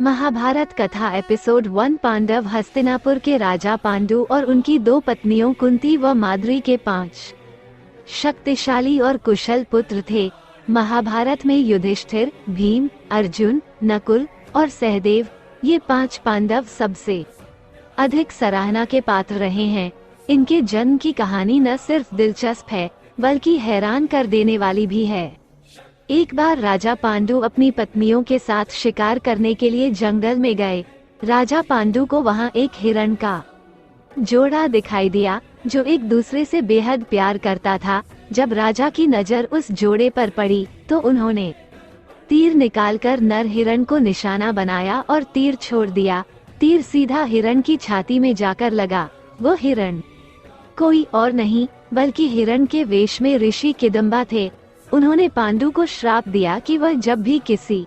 महाभारत कथा एपिसोड 1। पांडव हस्तिनापुर के राजा पांडु और उनकी 2 पत्नियों कुंती व माद्री के 5 शक्तिशाली और कुशल पुत्र थे। महाभारत में युधिष्ठिर, भीम, अर्जुन, नकुल और सहदेव ये 5 पांडव सबसे अधिक सराहना के पात्र रहे हैं। इनके जन्म की कहानी न सिर्फ दिलचस्प है बल्कि हैरान कर देने वाली भी है। एक बार राजा पांडु अपनी पत्नियों के साथ शिकार करने के लिए जंगल में गए। राजा पांडु को वहां एक हिरण का जोड़ा दिखाई दिया जो एक दूसरे से बेहद प्यार करता था। जब राजा की नजर उस जोड़े पर पड़ी तो उन्होंने तीर निकालकर नर हिरण को निशाना बनाया और तीर छोड़ दिया। तीर सीधा हिरण की छाती में जाकर लगा। वो हिरण कोई और नहीं बल्कि हिरण के वेश में ऋषि किदंबा थे। उन्होंने पांडु को श्राप दिया कि वह जब भी किसी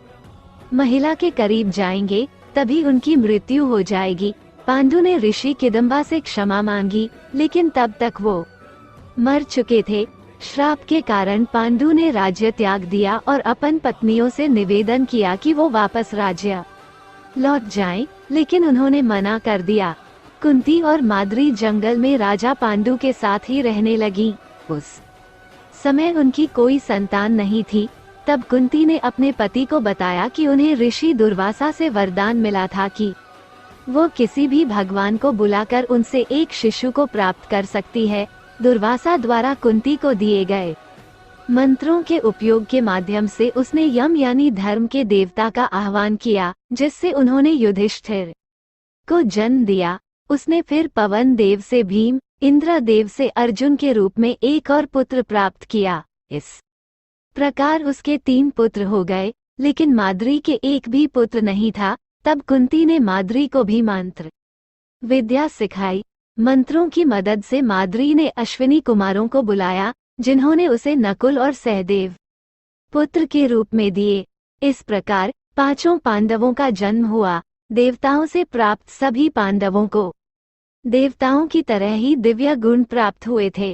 महिला के करीब जाएंगे तभी उनकी मृत्यु हो जाएगी। पांडु ने ऋषि किदंबा से क्षमा मांगी लेकिन तब तक वो मर चुके थे। श्राप के कारण पांडु ने राज्य त्याग दिया और अपन पत्नियों से निवेदन किया कि वो वापस राज्य लौट जाएं, लेकिन उन्होंने मना कर दिया। कुंती और माद्री जंगल में राजा पांडु के साथ ही रहने लगी। उस समय उनकी कोई संतान नहीं थी। तब कुंती ने अपने पति को बताया कि उन्हें ऋषि दुर्वासा से वरदान मिला था कि वो किसी भी भगवान को बुलाकर उनसे एक शिशु को प्राप्त कर सकती है। दुर्वासा द्वारा कुंती को दिए गए मंत्रों के उपयोग के माध्यम से उसने यम यानी धर्म के देवता का आह्वान किया, जिससे उन्होंने युधिष्ठिर को जन्म दिया। उसने फिर पवन देव से भीम, इंद्र देव से अर्जुन के रूप में एक और पुत्र प्राप्त किया। इस प्रकार उसके 3 पुत्र हो गए, लेकिन माद्री के एक भी पुत्र नहीं था। तब कुंती ने माद्री को भी मंत्र विद्या सिखाई। मंत्रों की मदद से माद्री ने अश्विनी कुमारों को बुलाया, जिन्होंने उसे नकुल और सहदेव पुत्र के रूप में दिए। इस प्रकार 5 पांडवों का जन्म हुआ। देवताओं से प्राप्त सभी पांडवों को देवताओं की तरह ही दिव्य गुण प्राप्त हुए थे।